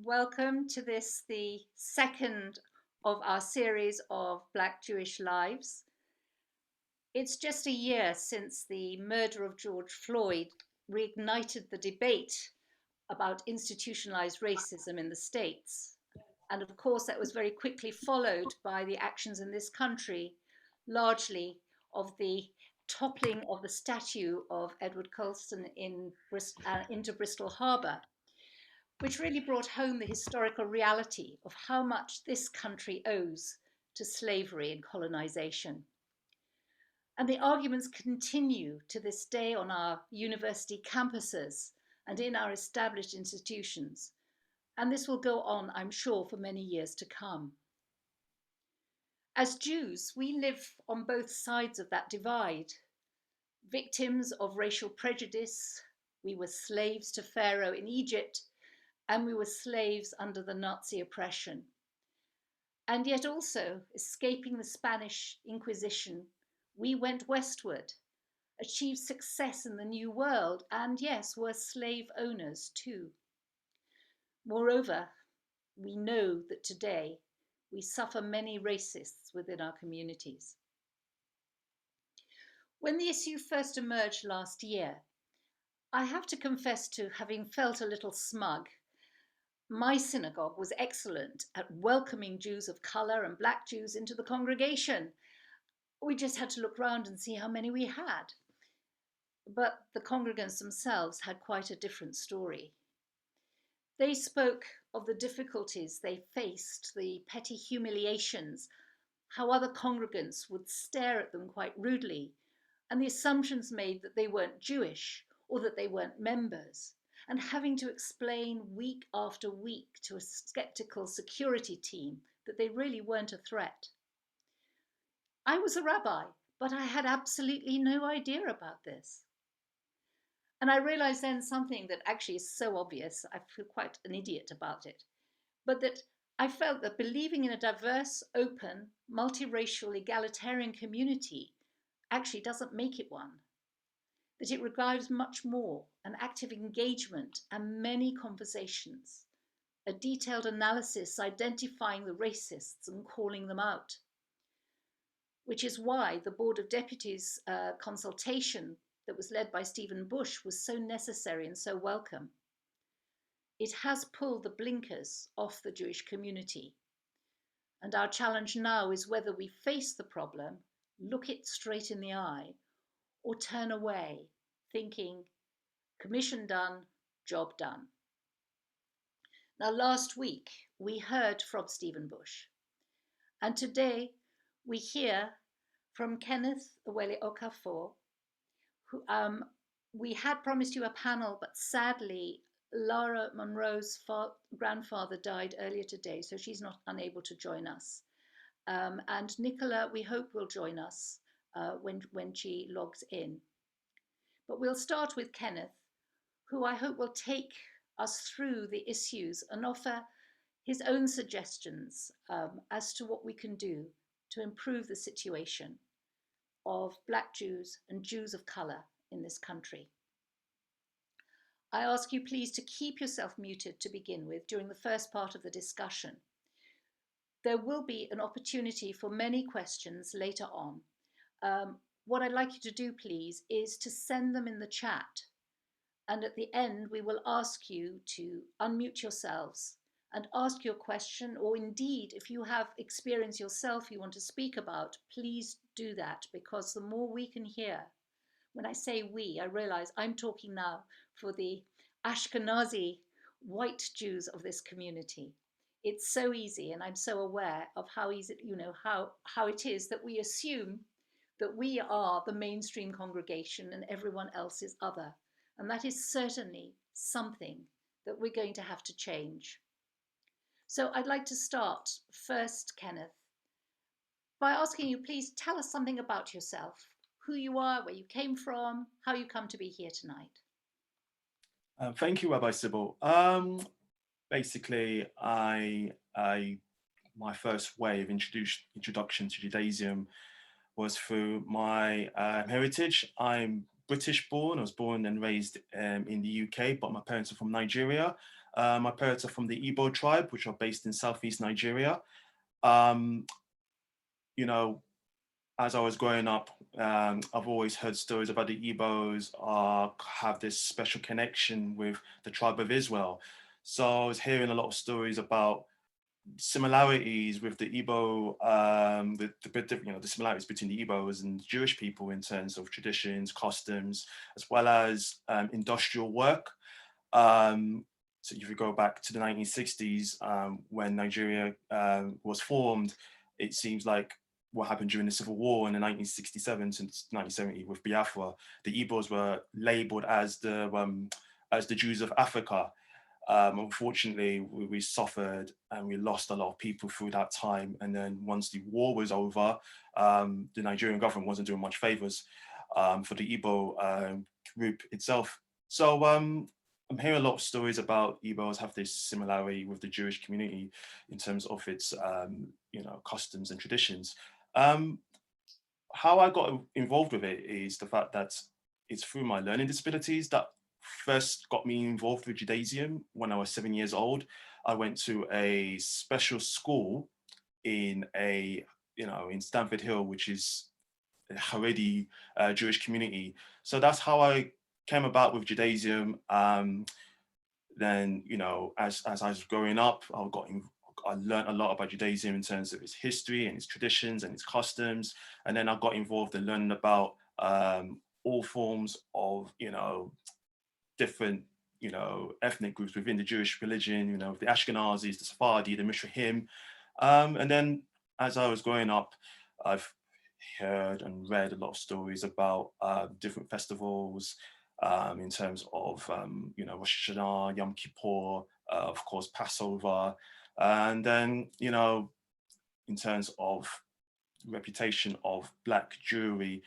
Welcome to this, the second of our series of Black Jewish Lives. It's just a year since the murder of George Floyd reignited the debate about institutionalized racism in the States. And of course, that was very quickly followed by the actions in this country, largely of the toppling of the statue of Edward Colston into Bristol Harbour, which really brought home the historical reality of how much this country owes to slavery and colonization. And the arguments continue to this day on our university campuses and in our established institutions. And this will go on, I'm sure, for many years to come. As Jews, we live on both sides of that divide. Victims of racial prejudice, we were slaves to Pharaoh in Egypt, and we were slaves under the Nazi oppression. And yet also, escaping the Spanish Inquisition, we went westward, achieved success in the New World, and yes, were slave owners too. Moreover, we know that today we suffer many racists within our communities. When the issue first emerged last year, I have to confess to having felt a little smug. My synagogue was excellent at welcoming Jews of colour and Black Jews into the congregation. We just had to look round and see how many we had. But the congregants themselves had quite a different story. They spoke of the difficulties they faced, the petty humiliations, how other congregants would stare at them quite rudely, and the assumptions made that they weren't Jewish or that they weren't members, and having to explain week after week to a skeptical security team that they really weren't a threat. I was a rabbi, but I had absolutely no idea about this. And I realized then something that actually is so obvious, I feel quite an idiot about it, but that I felt that believing in a diverse, open, multiracial, egalitarian community actually doesn't make it one. That it requires much more, an active engagement and many conversations, a detailed analysis identifying the racists and calling them out. Which is why the Board of Deputies consultation that was led by Stephen Bush was so necessary and so welcome. It has pulled the blinkers off the Jewish community. And our challenge now is whether we face the problem, look it straight in the eye, or turn away, thinking, commission done, job done. Now, last week, we heard from Stephen Bush, and today we hear from Kenneth Awele Okafor, who we had promised you a panel, but sadly, Lara Monroe's grandfather died earlier today, so she's not unable to join us. And Nicola, we hope, will join us when she logs in. But we'll start with Kenneth, who I hope will take us through the issues and offer his own suggestions as to what we can do to improve the situation of Black Jews and Jews of colour in this country. I ask you please to keep yourself muted to begin with during the first part of the discussion. There will be an opportunity for many questions later on. What I'd like you to do, please, is to send them in the chat. And at the end, we will ask you to unmute yourselves and ask your question, or indeed, if you have experience yourself you want to speak about, please do that, because the more we can hear. When I say we, I realize I'm talking now for the Ashkenazi white Jews of this community. It's so easy, and I'm so aware of how easy, how it is that we assume that we are the mainstream congregation and everyone else is other. And that is certainly something that we're going to have to change. So I'd like to start first, Kenneth, by asking you, please tell us something about yourself, who you are, where you came from, how you come to be here tonight. Thank you, Rabbi Sybil. Basically, my first way of introduction to Judaism was through my heritage. I'm British born. I was born and raised in the UK, but my parents are from Nigeria. My parents are from the Igbo tribe, which are based in Southeast Nigeria. Um, you know, as I was growing up, I've always heard stories about the Igbos have this special connection with the tribe of Israel. So I was hearing a lot of stories about similarities with the Igbo, the similarities between the Igbos and Jewish people in terms of traditions, customs, as well as industrial work. Um, so if you go back to the 1960s, when Nigeria was formed, it seems like what happened during the Civil War in the 1967 to 1970 with Biafra, the Igbos were labeled as the Jews of Africa. Unfortunately, we suffered and we lost a lot of people through that time. And then once the war was over, the Nigerian government wasn't doing much favors for the Igbo group itself. So I'm hearing a lot of stories about Igbos have this similarity with the Jewish community in terms of its, customs and traditions. Um, how I got involved with it is the fact that it's through my learning disabilities that first got me involved with Judaism when I was 7 years old. I went to a special school in in Stamford Hill, which is a Haredi Jewish community. So that's how I came about with Judaism. Then, as I was growing up, I learned a lot about Judaism in terms of its history and its traditions and its customs. And then I got involved in learning about all forms of, different, ethnic groups within the Jewish religion, the Ashkenazis, the Sephardi, the Mizrahim. And then as I was growing up, I've heard and read a lot of stories about different festivals in terms of, Rosh Hashanah, Yom Kippur, of course, Passover. And then, in terms of reputation of Black Jewry,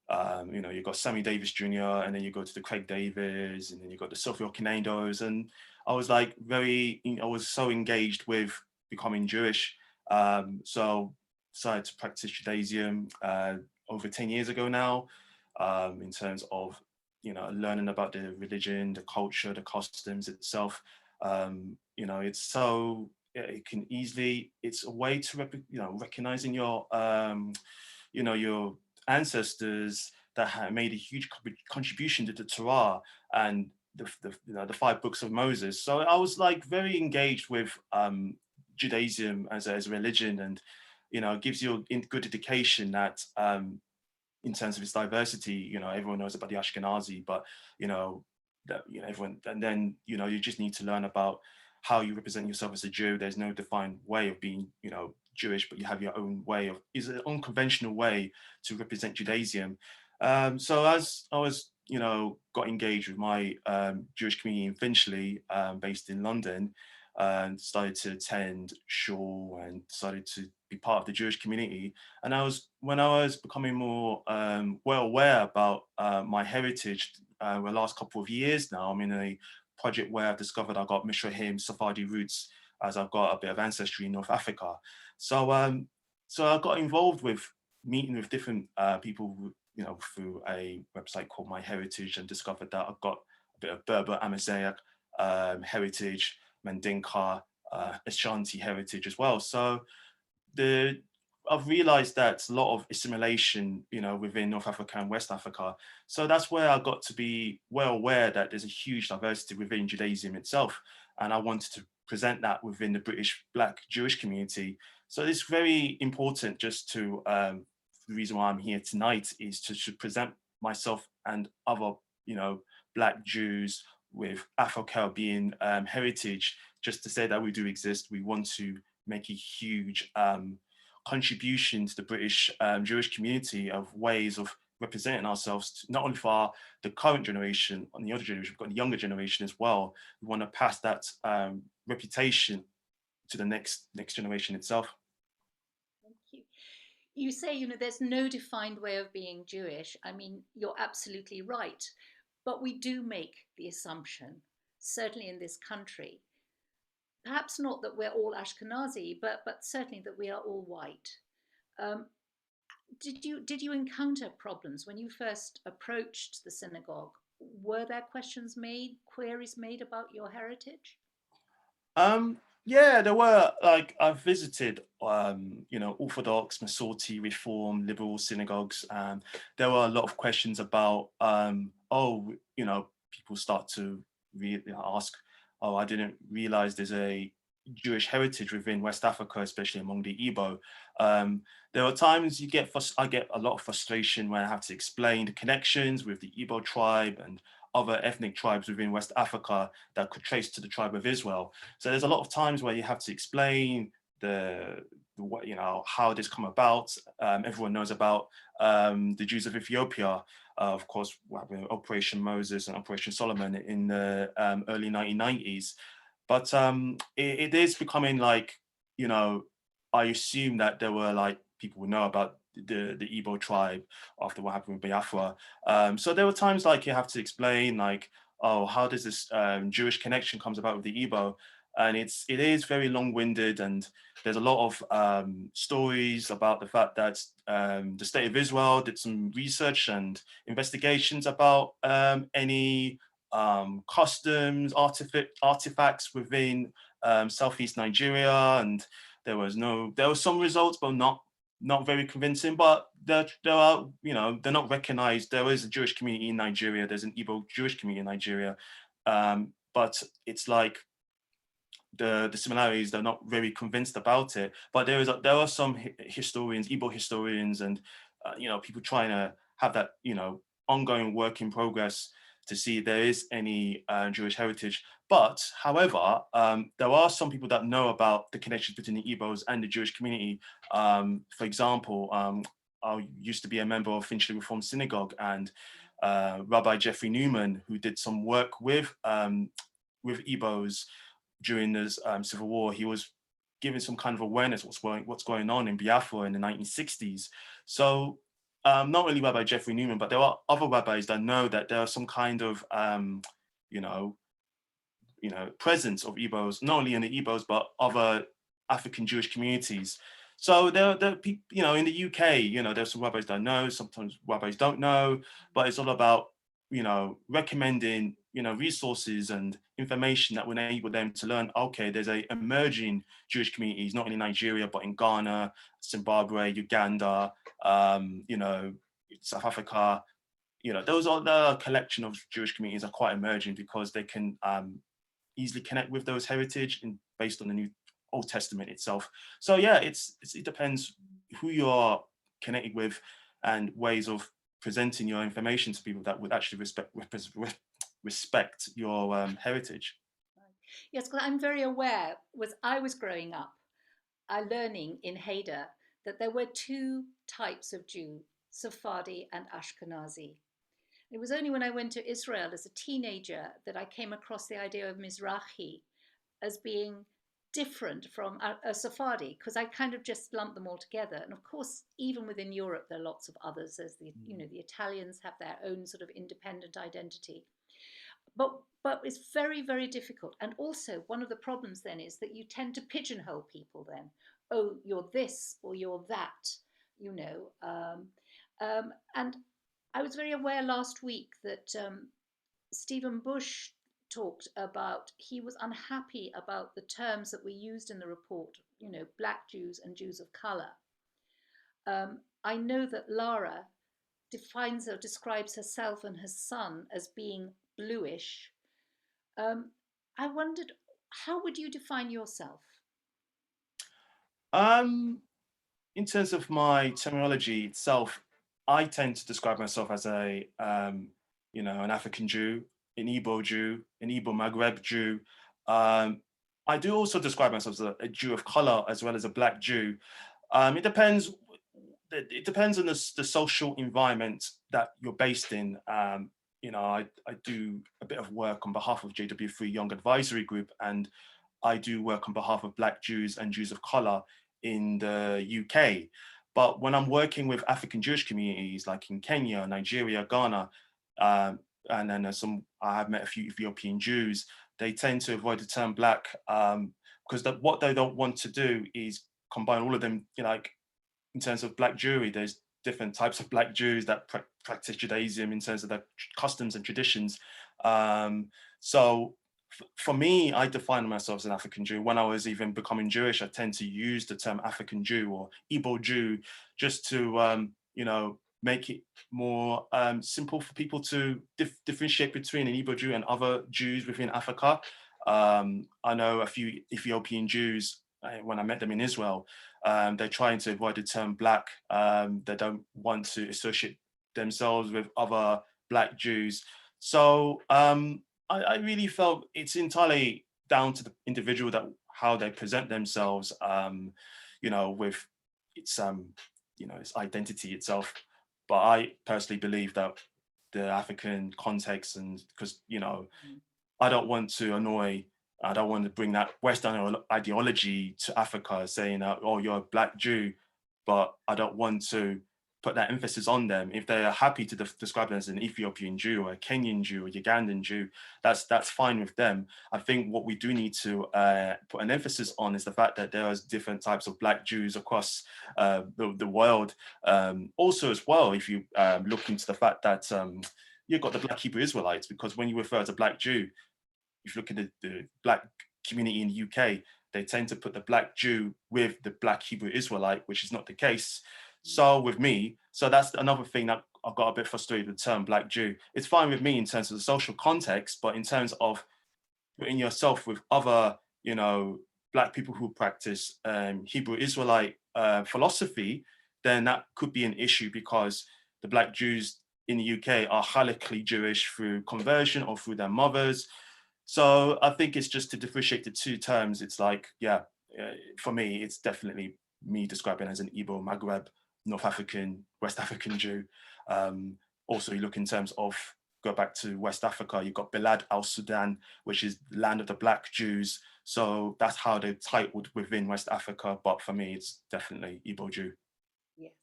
you've got Sammy Davis Jr., and then you go to the Craig Davis, and then you got the Sophie Okonedos. And I was like I was so engaged with becoming Jewish. So decided to practice Judaism over 10 years ago now, in terms of, learning about the religion, the culture, the customs itself. It's so, it can easily, it's a way to, recognizing your ancestors that had made a huge contribution to the Torah and the five books of Moses. So I was like very engaged with Judaism as a religion, and it gives you a good indication that in terms of its diversity, everyone knows about the Ashkenazi, but everyone, and then you just need to learn about how you represent yourself as a Jew. There's no defined way of being, Jewish, but you have your own way of, is an unconventional way to represent Judaism. So as I was, got engaged with my Jewish community in Finchley, based in London, and started to attend shul and started to be part of the Jewish community. And when I was becoming more well aware about my heritage, the last couple of years now, I'm in a project where I've discovered I've got Mizrahim Sephardi roots, as I've got a bit of ancestry in North Africa. So I got involved with meeting with different people, through a website called My Heritage, and discovered that I've got a bit of Berber Amazigh heritage, Mandinka, Ashanti heritage as well. So I've realized that a lot of assimilation, within North Africa and West Africa. So that's where I got to be well aware that there's a huge diversity within Judaism itself. And I wanted to present that within the British Black Jewish community. So it's very important just to, the reason why I'm here tonight is to present myself and other, Black Jews with Afro-Caribbean heritage, just to say that we do exist. We want to make a huge contribution to the British Jewish community of ways of representing ourselves, not only for the current generation, and the other generation, we've got the younger generation as well. We want to pass that reputation to the next generation itself. Thank you. You say, there's no defined way of being Jewish. I mean, you're absolutely right. But we do make the assumption, certainly in this country, perhaps not that we're all Ashkenazi, but certainly that we are all white. Um, did you encounter problems when you first approached the synagogue? Were there questions made, queries made about your heritage? Yeah, there were like I've visited Orthodox, Masorti, Reform, liberal synagogues, and there were a lot of questions about people start to ask, oh, I didn't realize there's a Jewish heritage within West Africa, especially among the Igbo. There are times I get a lot of frustration when I have to explain the connections with the Igbo tribe and other ethnic tribes within West Africa that could trace to the tribe of Israel. So there's a lot of times where you have to explain the what how this come about. Everyone knows about the Jews of Ethiopia, of course, Operation Moses and Operation Solomon in the early 1990s. But it is becoming like, you know, I assume that there were like people would know about the Igbo tribe after what happened with Biafra. So there were times like you have to explain like, oh, how does this Jewish connection comes about with the Igbo? And it is very long-winded, and there's a lot of stories about the fact that the state of Israel did some research and investigations about any customs, artifacts within Southeast Nigeria, and there were some results, but not very convincing. But there are, they're not recognized. There is a Jewish community in Nigeria. There's an Igbo Jewish community in Nigeria, but it's like the similarities. They're not very convinced about it. But there are some historians, Igbo historians, and people trying to have that ongoing work in progress to see if there is any Jewish heritage. But however, there are some people that know about the connections between the Igbos and the Jewish community. For example, I used to be a member of Finchley Reformed Synagogue, and Rabbi Jeffrey Newman, who did some work with Igbos during the Civil War, he was giving some kind of awareness what's going on in Biafra in the 1960s. So not only Rabbi Jeffrey Newman, but there are other rabbis that know that there are some kind of you know presence of Igbos, not only in the Igbos but other African Jewish communities. So there people, in the UK, there's some rabbis that know, sometimes rabbis don't know, but it's all about recommending resources and information that would enable them to learn, okay, there's a emerging Jewish communities not only in Nigeria but in Ghana, Zimbabwe, Uganda, South Africa. Those are the collection of Jewish communities are quite emerging because they can easily connect with those heritage and based on the New Old Testament itself. So yeah, it depends who you are connected with and ways of presenting your information to people that would actually respect your heritage. Yes, because I'm very aware, I was growing up, learning in Hader that there were two types of Jew, Sephardi and Ashkenazi. It was only when I went to Israel as a teenager that I came across the idea of Mizrahi as being different from a Sephardi, because I kind of just lumped them all together. And of course, even within Europe, there are lots of others. There's the Italians have their own sort of independent identity. But it's very, very difficult. And also, one of the problems then is that you tend to pigeonhole people then. Oh, you're this or you're that, And I was very aware last week that Stephen Bush talked about, he was unhappy about the terms that were used in the report, black Jews and Jews of colour. I know that Lara describes herself and her son as being bluish. I wondered, how would you define yourself? In terms of my terminology itself, I tend to describe myself as an African Jew, an Igbo Jew, an Igbo Maghreb Jew. I do also describe myself as a Jew of color as well as a black Jew. It depends. It depends on the social environment that you're based in. I do a bit of work on behalf of JW3 Young Advisory Group, and I do work on behalf of Black Jews and Jews of color in the UK. But when I'm working with African Jewish communities, like in Kenya, Nigeria, Ghana, and then I have met a few Ethiopian Jews, they tend to avoid the term black because what they don't want to do is combine all of them, like in terms of black Jewry, there's different types of black Jews that practice Judaism in terms of their customs and traditions. So For me, I define myself as an African Jew. When I was even becoming Jewish, I tend to use the term African Jew or Igbo Jew just to, make it more simple for people to differentiate between an Igbo Jew and other Jews within Africa. I know a few Ethiopian Jews, when I met them in Israel, they're trying to avoid the term black. They don't want to associate themselves with other black Jews. So I really felt it's entirely down to the individual that how they present themselves, with its its identity itself. But I personally believe that the African context, and because I don't want to annoy, I don't want to bring that Western ideology to Africa, saying that, oh, you're a black Jew, but I don't want to put that emphasis on them. If they are happy to describe them as an Ethiopian Jew or a Kenyan Jew or Ugandan Jew, that's fine with them. I think what we do need to put an emphasis on is the fact that there are different types of black Jews across the world. Also, as well, if you look into the fact that you've got the Black Hebrew Israelites, because when you refer to black Jew, if you look at the black community in the UK, they tend to put the black Jew with the black Hebrew Israelite, which is not the case. So with me, so that's another thing that I got a bit frustrated with the term black Jew. It's fine with me in terms of the social context, but in terms of putting yourself with other, black people who practice Hebrew Israelite philosophy, then that could be an issue because the black Jews in the UK are halachically Jewish through conversion or through their mothers. So I think it's just to differentiate the two terms. It's like, for me, it's definitely me describing as an Igbo, Maghreb, North African, West African Jew. Also, you look in terms of, go back to West Africa, you've got Bilad al-Sudan, which is the land of the black Jews. So that's how they're titled within West Africa. But for me, it's definitely Igbo Jew. Yes,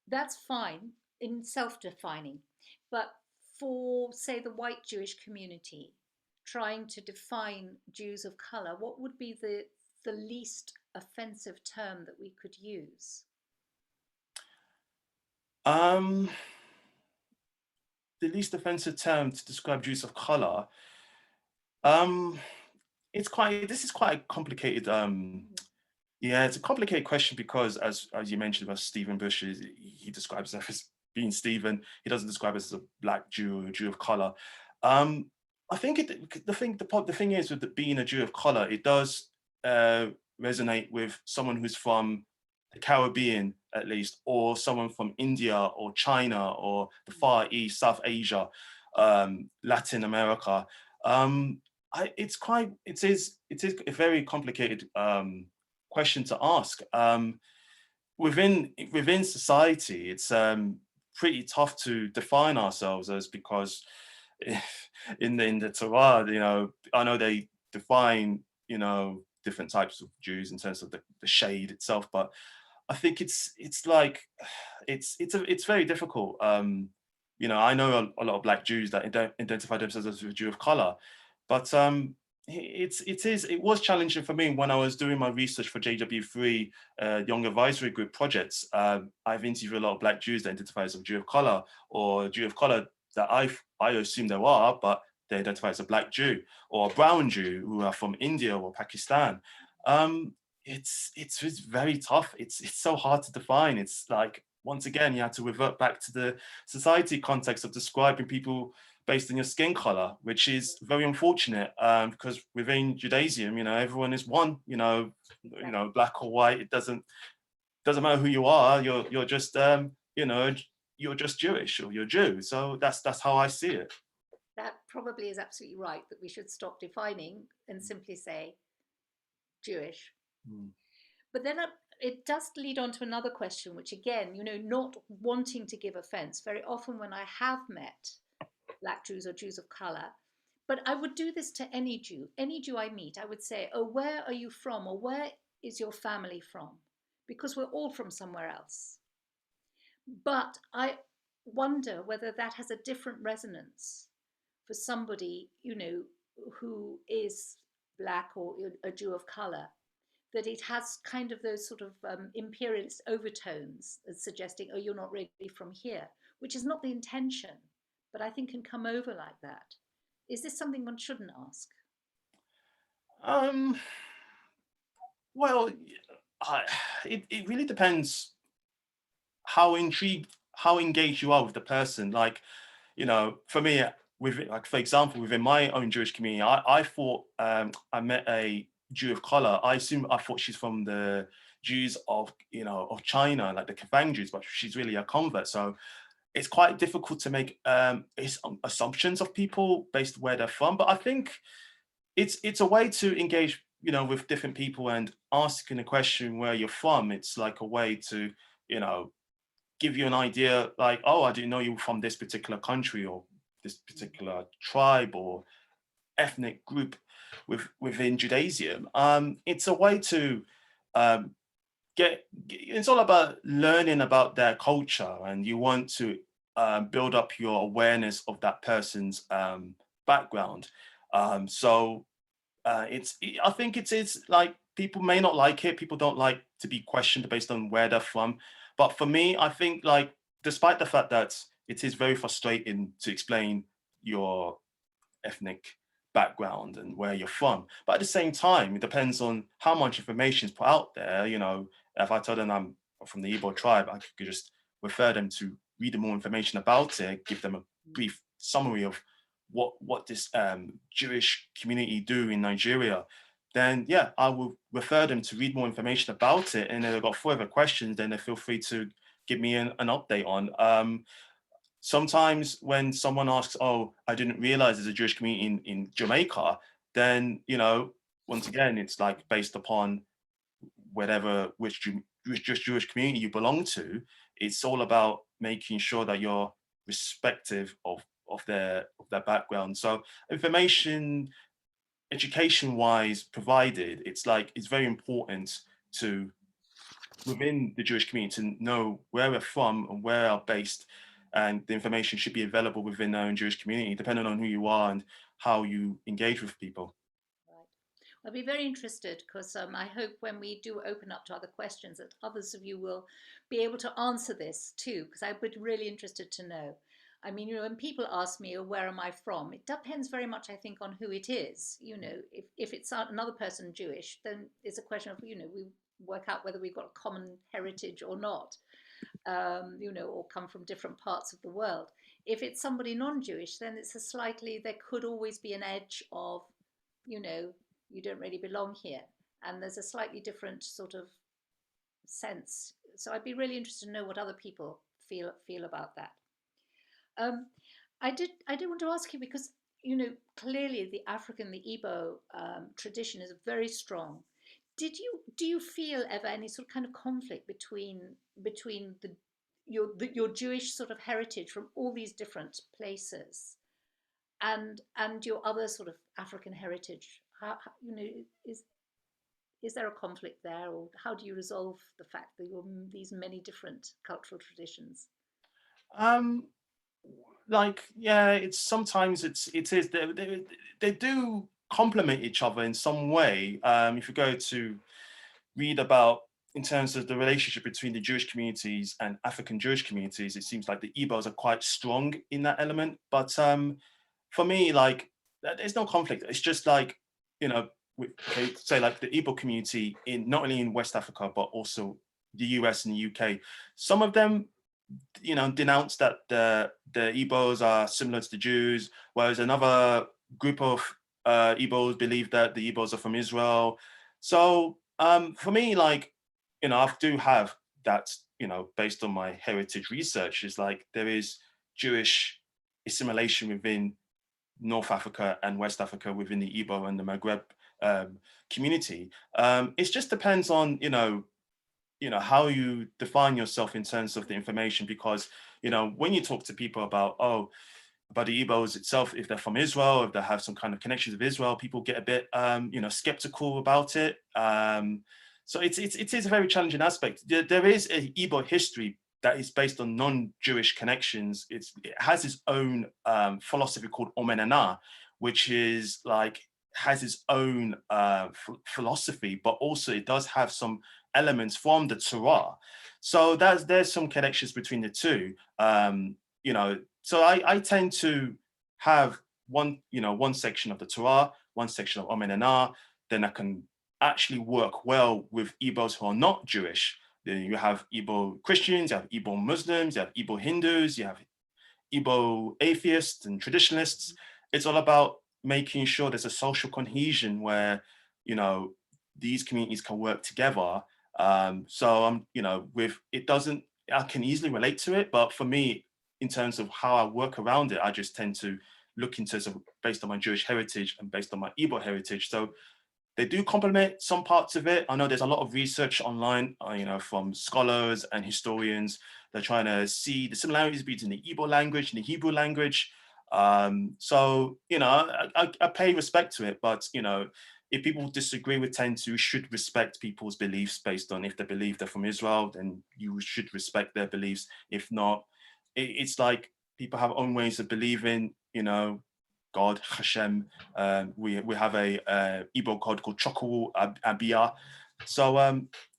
that's fine in self-defining, but for, say, the white Jewish community, trying to define Jews of color, what would be the least offensive term that we could use? Um, the least offensive term to describe Jews of color. Um, this is quite a complicated yeah, it's a complicated question because as you mentioned about Stephen Bush, he describes himself as being Stephen. He doesn't describe us as a black Jew or a Jew of color. Um, I think the thing is with being a Jew of color, it does uh, resonate with someone who's from the Caribbean at least, or someone from India or China or the Far East, South Asia, Latin America. Um, it is a very complicated question to ask. Within society, it's pretty tough to define ourselves as, because in the Torah, I know they define different types of Jews in terms of the shade itself, but I think it's like it's very difficult. I know a lot of black Jews that identify themselves as a Jew of color, but it was challenging for me when I was doing my research for JW3 Young Advisory Group projects. I've interviewed a lot of black Jews that identify as a Jew of color, or Jew of color that I assume there are, but they identify as a black Jew or a brown Jew who are from India or Pakistan. Um, it's very tough. It's so hard to define. It's like, once again, you have to revert back to the society context of describing people based on your skin color, which is very unfortunate, because within Judaism, everyone is one. Black or white. It doesn't matter who you are. You're just you're just Jewish or you're Jew. So that's how I see it. That probably is absolutely right, that we should stop defining and simply say Jewish. Mm. But then it does lead on to another question, which again, not wanting to give offense. Very often when I have met black Jews or Jews of color, but I would do this to any Jew I meet, I would say, oh, where are you from? Or where is your family from? Because we're all from somewhere else. But I wonder whether that has a different resonance for somebody, who is black or a Jew of color, that it has kind of those sort of imperialist overtones as suggesting, oh, you're not really from here, which is not the intention, but I think can come over like that. Is this something one shouldn't ask? Um, well, it really depends how intrigued, how engaged you are with the person. Like, for me, with like for example, within my own Jewish community, I thought I met a Jew of color. I thought she's from the Jews of of China, like the Kafang Jews, but she's really a convert. So it's quite difficult to make assumptions of people based where they're from. But I think it's a way to engage, with different people, and asking a question where you're from. It's like a way to, you know, give you an idea, like, oh, I didn't know you were from this particular country or this particular tribe or ethnic group within Judaism. It's a way to um, it's all about learning about their culture, and you want to build up your awareness of that person's background. So I think it is like people may not like it. People don't like to be questioned based on where they're from. But for me, I think like despite the fact that it is very frustrating to explain your ethnic background and where you're from, but at the same time, it depends on how much information is put out there. If I tell them I'm from the Igbo tribe, I could just refer them to read more information about it, give them a brief summary of what this Jewish community do in Nigeria. Then yeah, I will refer them to read more information about it, and if they've got further questions, then they feel free to give me an update on. Sometimes when someone asks, "Oh, I didn't realize there's a Jewish community in Jamaica," then once again, it's like based upon which Jewish community you belong to. It's all about making sure that you're respective of their background. So information, education wise provided, it's very important to within the Jewish community to know where we're from and where we're based, and the information should be available within our own Jewish community, depending on who you are and how you engage with people. Right. I'll be very interested because I hope when we do open up to other questions that others of you will be able to answer this too, because I would be really interested to know. I mean, when people ask me, oh, where am I from? It depends very much, I think, on who it is. If it's another person Jewish, then it's a question of, we work out whether we've got a common heritage or not, or come from different parts of the world. If it's somebody non-Jewish, then there could always be an edge of, you know, you don't really belong here. And there's a slightly different sort of sense. So I'd be really interested to know what other people feel about that. Um, I did want to ask you because clearly the Igbo tradition is very strong. Do you feel ever any sort of kind of conflict between your Jewish sort of heritage from all these different places and your other sort of African heritage? Is there a conflict there, or how do you resolve the fact that you're these many different cultural traditions? Um, yeah, it's sometimes it is they do complement each other in some way. If you go to read about in terms of the relationship between the Jewish communities and African Jewish communities, it seems like the Igbos are quite strong in that element. But for me, like there's no conflict. It's just like okay, say like the Igbo community in not only in West Africa but also the US and the UK. Some of them, denounce that the Igbos are similar to the Jews, whereas another group of Igbos believe that the Igbos are from Israel. So for me, like, I do have that, based on my heritage research, is like there is Jewish assimilation within North Africa and West Africa within the Igbo and the Maghreb community. It just depends on, how you define yourself in terms of the information, because when you talk to people about the Igbos itself, if they're from Israel, if they have some kind of connections with Israel, people get a bit skeptical about it. So it is a very challenging aspect. There is a Igbo history that is based on non-Jewish connections. It has its own philosophy called Omenana, which is like has its own philosophy, but also it does have some elements from the Torah. So there's some connections between the two. So I tend to have one section of the Torah, one section of Omen and Ah, then I can actually work well with Igbos who are not Jewish. Then you have Igbo Christians, you have Igbo Muslims, you have Igbo Hindus, you have Igbo atheists and traditionalists. It's all about making sure there's a social cohesion where, these communities can work together. So I'm, with it doesn't, I can easily relate to it, but for me, in terms of how I work around it, I just tend to look into sort of based on my Jewish heritage and based on my Igbo heritage. So they do complement some parts of it. I know there's a lot of research online, from scholars and historians. They're trying to see the similarities between the Igbo language and the Hebrew language. So, I pay respect to it, but, if people disagree with Tentu, should respect people's beliefs based on if they believe they're from Israel, then you should respect their beliefs. If not, it's like people have own ways of believing, God, Hashem. We have a Igbo god called Chokwu Abia. So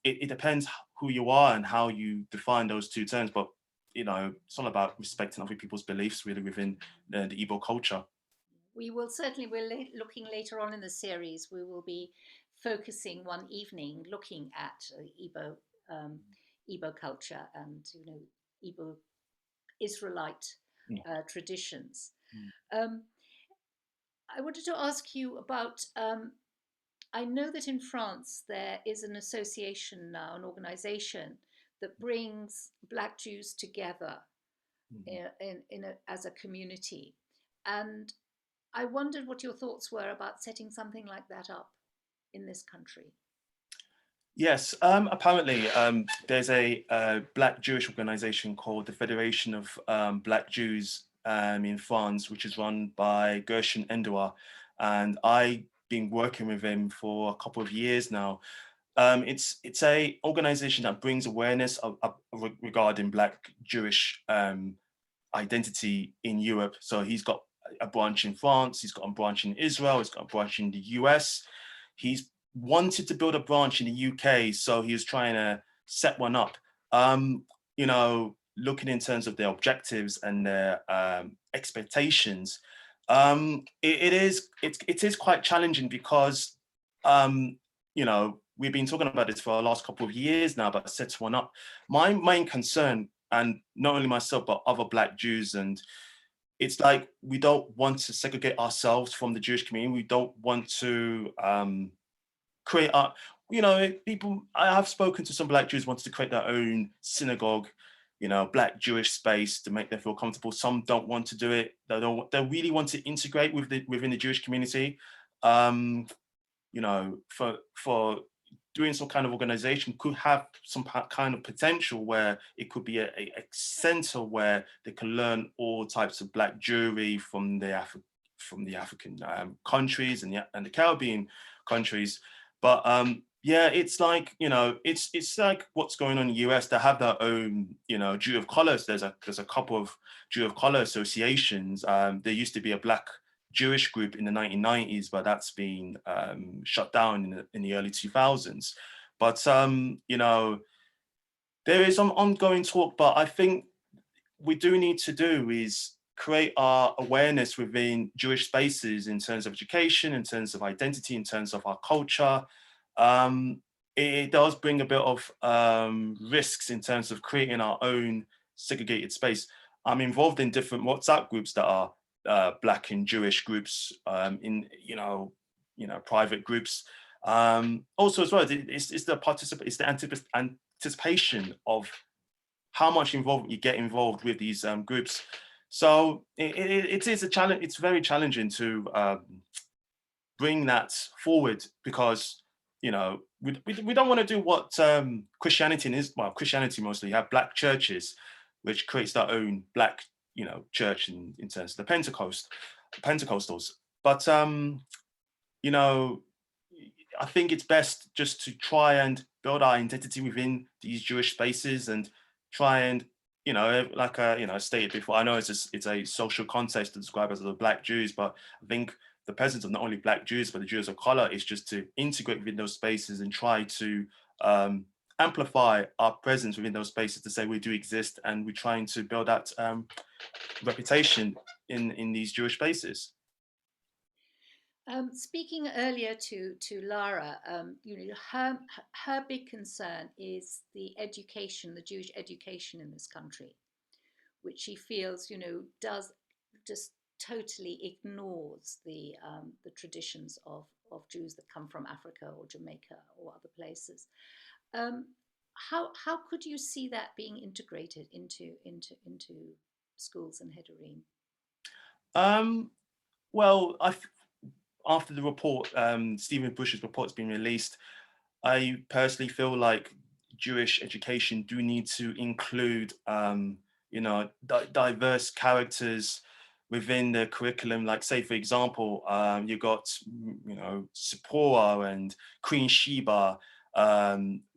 it depends who you are and how you define those two terms. But it's all about respecting other people's beliefs, really, within the Igbo culture. We will certainly, we're looking later on in the series, we will be focusing one evening looking at Igbo culture and, Igbo Israelite traditions. I wanted to ask you about, I know that in France there is an association now, an organization that brings Black Jews together as a community. And I wondered what your thoughts were about setting something like that up in this country. Yes, apparently there's a Black Jewish organization called the Federation of Black Jews in France, which is run by Gershon Endua, and I've been working with him for a couple of years now. It's a organization that brings awareness regarding Black Jewish identity in Europe. So he's got a branch in France, he's got a branch in Israel, he's got a branch in the US. He's wanted to build a branch in the UK, so he was trying to set one up. Looking in terms of their objectives and their expectations, it is quite challenging because we've been talking about this for the last couple of years now, but set one up. My main concern, and not only myself but other Black Jews, and it's like we don't want to segregate ourselves from the Jewish community. We don't want to create people. I have spoken to some Black Jews who wanted to create their own synagogue, Black Jewish space to make them feel comfortable. Some don't want to do it. They really want to integrate within the Jewish community. For doing some kind of organization could have some kind of potential where it could be a center where they can learn all types of Black Jewry from the African countries and the Caribbean countries. But it's like it's like what's going on in the US. They have their own Jew of color. There's a couple of Jew of color associations. There used to be a Black Jewish group in the 1990s, but that's been shut down in the early 2000s. But there is some ongoing talk. But I think we do need to do is create our awareness within Jewish spaces in terms of education, in terms of identity, in terms of our culture. It does bring a bit of risks in terms of creating our own segregated space. I'm involved in different WhatsApp groups that are Black and Jewish groups in private groups. Also as well, it's the anticipation of how much involvement you get involved with these groups. So it is a challenge. It's very challenging to bring that forward because we don't want to do what Christianity is. Well, Christianity mostly you have Black churches, which creates their own Black church in terms of the Pentecostals. But I think it's best just to try and build our identity within these Jewish spaces and try and like I stated before, I know it's a social context to describe as the Black Jews, but I think the presence of not only Black Jews but the Jews of color is just to integrate within those spaces and try to amplify our presence within those spaces to say we do exist and we're trying to build that reputation in these Jewish spaces. Speaking earlier to Lara, her big concern is the education, the Jewish education in this country, which she feels, does just totally ignores the traditions of Jews that come from Africa or Jamaica or other places. Um, how could you see that being integrated into schools in Hedorim? Um, well, after the report, Stephen Bush's report's been released, I personally feel like Jewish education do need to include, diverse characters within the curriculum. Like, say, for example, you got, Sephora and Queen Sheba,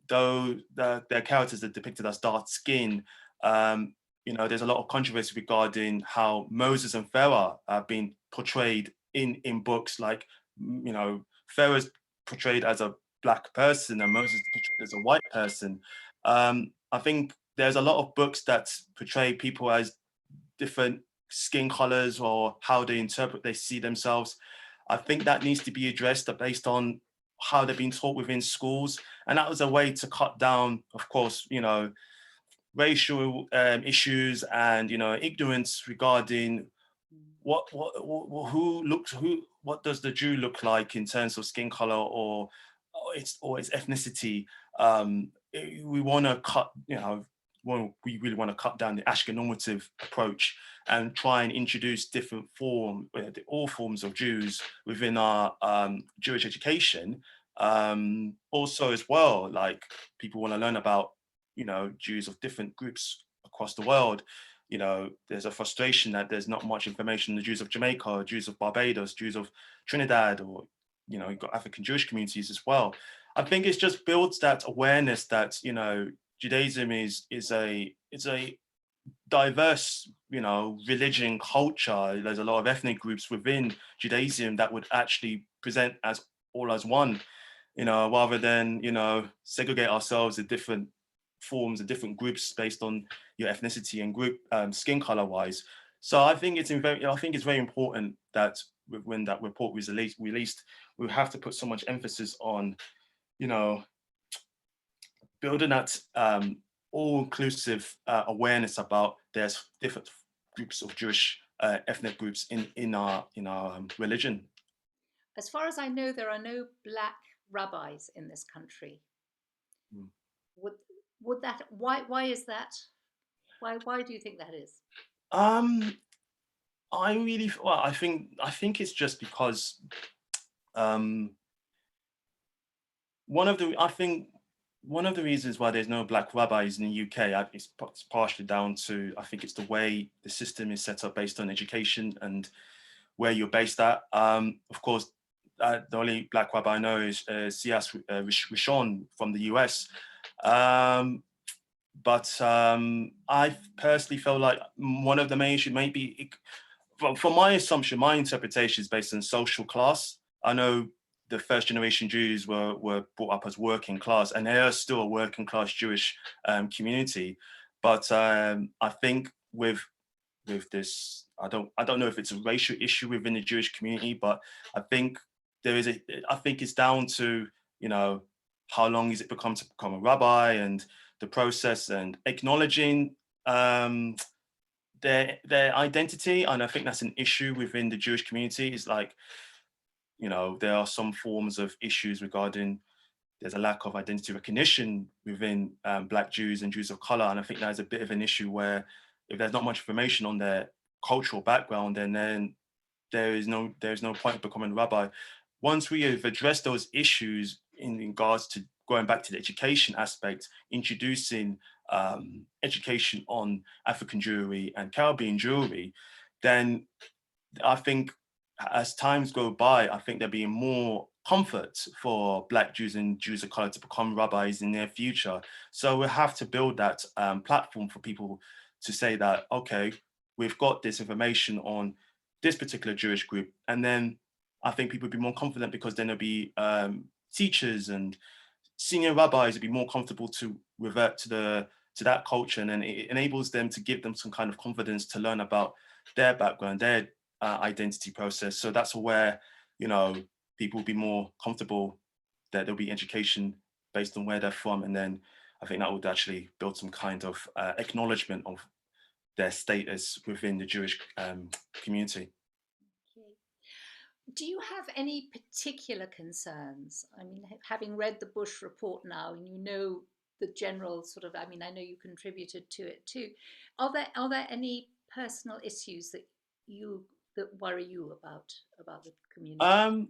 though their characters are depicted as dark skin. There's a lot of controversy regarding how Moses and Pharaoh have been portrayed in books. Like, Pharaoh's portrayed as a black person and Moses is portrayed as a white person. I think there's a lot of books that portray people as different skin colors or how they see themselves. I think that needs to be addressed based on how they're being taught within schools. And that was a way to cut down, of course, racial issues and, ignorance regarding what does the Jew look like in terms of skin color or its ethnicity. We want to we really want to cut down the Ashkenormative approach and try and introduce different all forms of Jews within our Jewish education. Also, as well, like people want to learn about Jews of different groups across the world. There's a frustration that there's not much information on the Jews of Jamaica, Jews of Barbados, Jews of Trinidad, or you've got African Jewish communities as well. I think it just builds that awareness that Judaism is a diverse religion, culture. There's a lot of ethnic groups within Judaism that would actually present as all as one, rather than segregate ourselves in different forms and different groups based on your ethnicity and group skin color wise. So I think it's very important that when that report was released, we have to put so much emphasis on building that all-inclusive awareness about there's different groups of Jewish ethnic groups in our religion. As far as I know, there are no black rabbis in this country. Mm. Would that why is that? Why do you think that is? I think it's just because one of the reasons why there's no black rabbis in the UK is partially down to, I think it's the way the system is set up based on education and where you're based at. Of course, the only black rabbi I know is Sias Rishon from the US. But I personally felt like one of the main issues maybe, from my assumption, my interpretation is based on social class. I know the first generation Jews were brought up as working class, and they are still a working class Jewish community. But I think with this, I don't know if it's a racial issue within the Jewish community, but I think it's down to how long is it to become a rabbi, and the process, and acknowledging their identity. And I think that's an issue within the Jewish community. Is like, there are some forms of issues regarding there's a lack of identity recognition within Black Jews and Jews of color. And I think that's a bit of an issue where if there's not much information on their cultural background, then there's no point in becoming a rabbi. Once we have addressed those issues in regards to going back to the education aspect, introducing education on African Jewry and Caribbean Jewry, then I think as times go by, I think there'll be more comfort for Black Jews and Jews of color to become rabbis in their future. So we have to build that platform for people to say that, okay, we've got this information on this particular Jewish group. And then I think people will be more confident, because then there'll be teachers and senior rabbis will be more comfortable to revert to that culture. And then it enables them to give them some kind of confidence to learn about their background, their identity process. So that's where you know, people will be more comfortable, that there'll be education based on where they're from. And then I think that would actually build some kind of acknowledgement of their status within the Jewish community. Okay. Do you have any particular concerns? I mean, having read the Bush report now, and you know the general sort of, I mean, I know you contributed to it too. Are there any personal issues that worry you about the community? Um,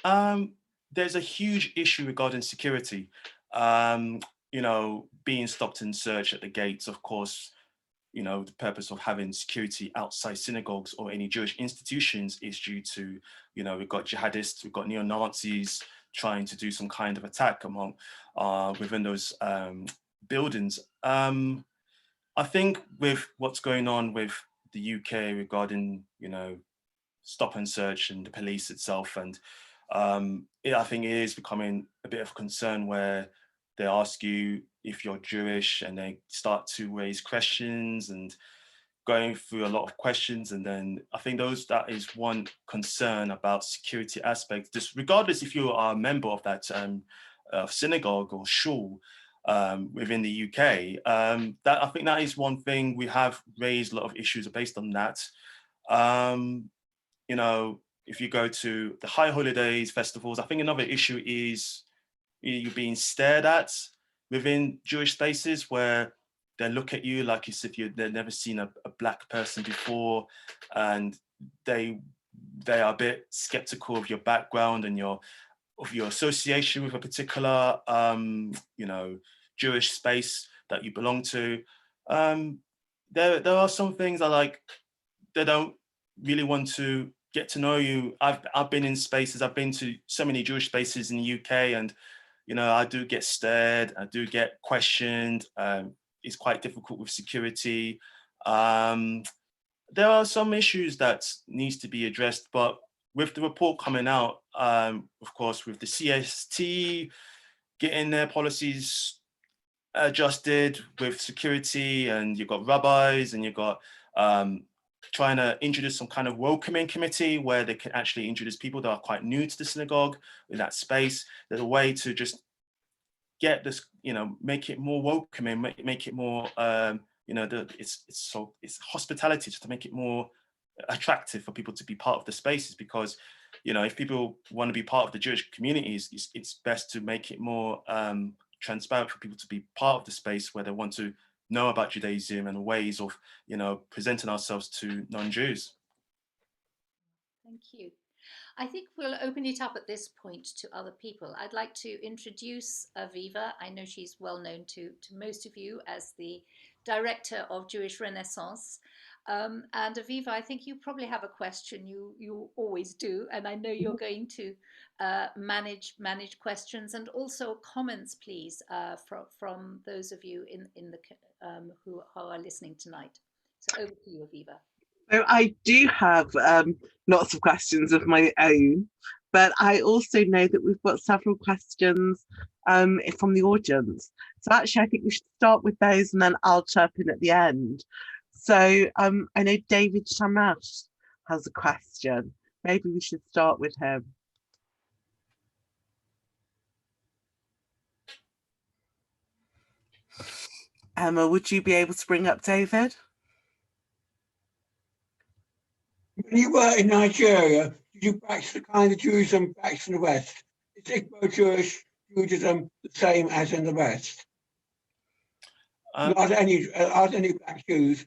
um, there's a huge issue regarding security. Um, you know, being stopped and searched at the gates, of course, you know, the purpose of having security outside synagogues or any Jewish institutions is due to, you know, we've got jihadists, we've got neo-Nazis trying to do some kind of attack among within those buildings. I think with what's going on with the UK regarding, you know, stop and search and the police itself, and I think it is becoming a bit of a concern where they ask you if you're Jewish and they start to raise questions and going through a lot of questions. And then I think that is one concern about security aspects, just regardless if you are a member of that synagogue or shul within the UK. That I think that is one thing we have raised a lot of issues based on that. You know, if you go to the high holidays, festivals, I think another issue is you're being stared at within Jewish spaces where they look at you like as if they've never seen a black person before, and they are a bit skeptical of your background and your association with a particular you know, Jewish space that you belong to. There are some things I like, they don't really want to get to know you. I've been in spaces, I've been to so many Jewish spaces in the UK, and you know, I do get stared, I do get questioned. It's quite difficult with security. There are some issues that needs to be addressed, but with the report coming out, of course, with the CST getting their policies adjusted with security, and you've got rabbis, and you've got trying to introduce some kind of welcoming committee where they can actually introduce people that are quite new to the synagogue in that space. There's a way to just get this, you know, make it more welcoming, make it more, you know, it's hospitality, just to make it more attractive for people to be part of the spaces. Because, you know, if people want to be part of the Jewish communities, it's best to make it more transparent for people to be part of the space where they want to know about Judaism and ways of, you know, presenting ourselves to non-Jews. Thank you. I think we'll open it up at this point to other people. I'd like to introduce Aviva. I know she's well known to most of you as the director of Jewish Renaissance. And Aviva, I think you probably have a question. You always do, and I know you're going to manage questions and also comments, please, from those of you in the who are listening tonight. So over to you, Aviva. So I do have lots of questions of my own, but I also know that we've got several questions from the audience. So actually, I think we should start with those, and then I'll chirp in at the end. So I know David Shamash has a question. Maybe we should start with him. Emma, would you be able to bring up David? When you were in Nigeria, did you practice the kind of Judaism practiced in the West? Is Igbo Jewish Judaism the same as in the West? Are there any black Jews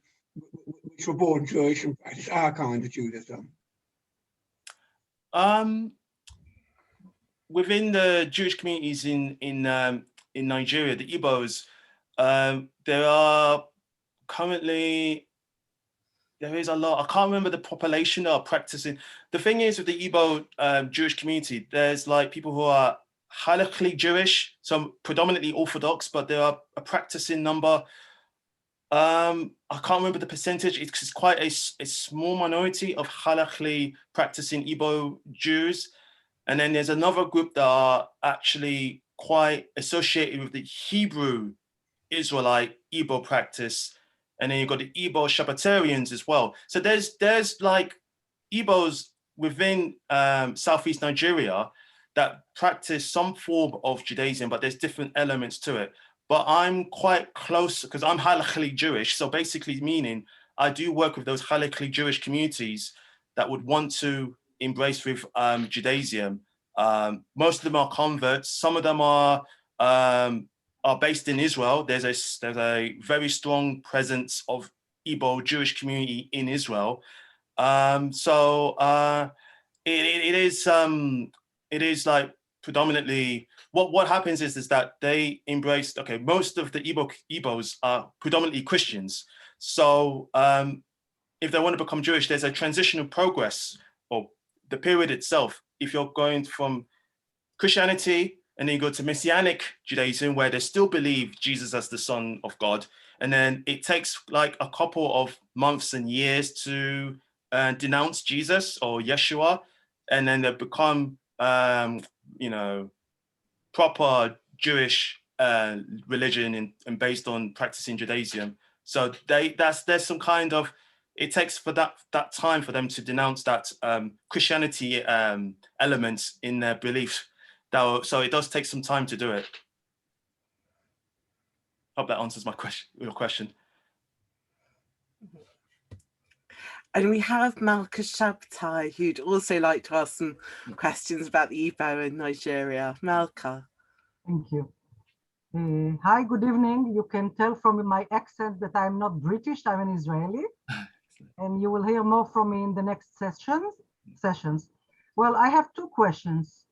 which were born Jewish and practice our kind of Judaism? Within the Jewish communities in Nigeria, the Igbos, there are currently, there is a lot. I can't remember the population that are practicing. The thing is with the Igbo Jewish community, there's like people who are halakhically Jewish, some predominantly Orthodox, but there are a practicing number. I can't remember the percentage. It's quite a small minority of halakhically practicing Igbo Jews. And then there's another group that are actually quite associated with the Hebrew Israelite Igbo practice. And then you've got the Igbo Shabbatarians as well. So there's like Igbos within Southeast Nigeria that practice some form of Judaism, but there's different elements to it. But I'm quite close because I'm halachically Jewish. So basically meaning I do work with those halachically Jewish communities that would want to embrace with Judaism. Most of them are converts. Some of them are based in Israel. There's a very strong presence of Igbo Jewish community in Israel. It is like predominantly what happens is that they embrace, okay, most of the Igbos are predominantly Christians. So if they want to become Jewish, there's a transitional progress, or the period itself. If you're going from Christianity and then you go to Messianic Judaism, where they still believe Jesus as the Son of God, and then it takes like a couple of months and years to denounce Jesus or Yeshua, and then they become, proper Jewish religion and based on practicing Judaism. So there's some kind of, it takes for that time for them to denounce that Christianity elements in their beliefs. So it does take some time to do it. Hope that answers your question. And we have Malka Shabtai, who'd also like to ask some questions about the Igbo in Nigeria. Malka. Thank you. Hi, good evening. You can tell from my accent that I'm not British, I'm an Israeli. And you will hear more from me in the next sessions. Well, I have two questions.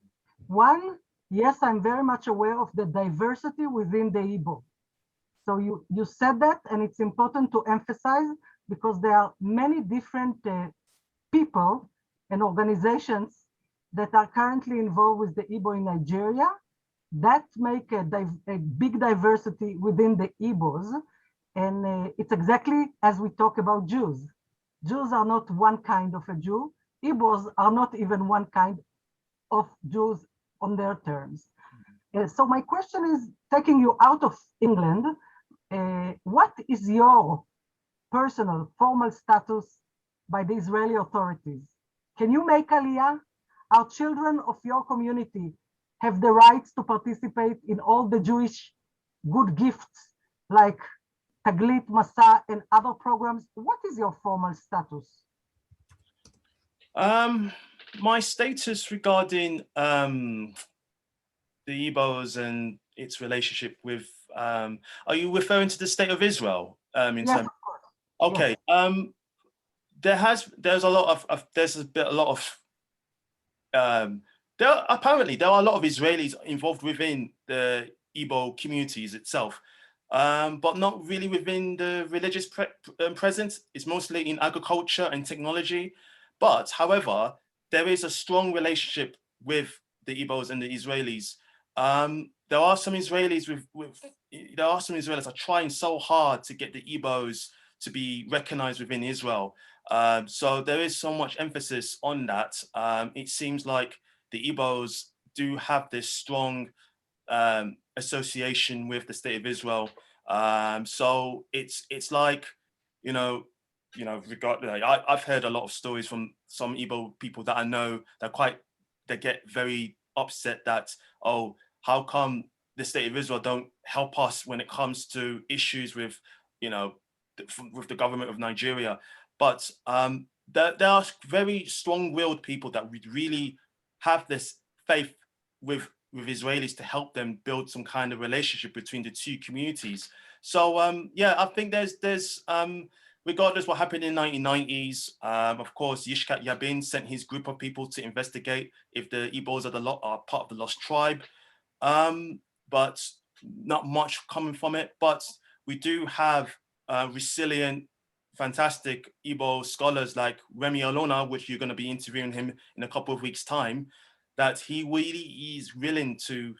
One, yes, I'm very much aware of the diversity within the Igbo. So you said that, and it's important to emphasize because there are many different people and organizations that are currently involved with the Igbo in Nigeria that make a big diversity within the Igbos. And it's exactly as we talk about Jews. Jews are not one kind of a Jew. Igbos are not even one kind of Jews on their terms. So my question is, taking you out of England, what is your personal formal status by the Israeli authorities? Can you make Aliyah? Are children of your community have the rights to participate in all the Jewish good gifts like Taglit, Masa, and other programs? What is your formal status? My status regarding the Igbos and its relationship with, are you referring to the state of Israel? Yes, of course. Okay. Yes. There are a lot of Israelis involved within the Igbo communities itself, but not really within the religious presence. It's mostly in agriculture and technology. But however, there is a strong relationship with the Igbos and the Israelis. There are some Israelis that are trying so hard to get the Igbos to be recognized within Israel. So there is so much emphasis on that. It seems like the Igbos do have this strong association with the state of Israel. So it's like, I've heard a lot of stories from some Igbo people that I know they get very upset that, oh, how come the state of Israel don't help us when it comes to issues with, with the government of Nigeria. But there are very strong-willed people that would really have this faith with Israelis to help them build some kind of relationship between the two communities. So I think there's regardless what happened in the 1990s, of course, Yishkat Yabin sent his group of people to investigate if the Igbos are part of the lost tribe, but not much coming from it. But we do have resilient, fantastic Igbo scholars like Remi Olona, which you're going to be interviewing him in a couple of weeks' time, that he really is willing to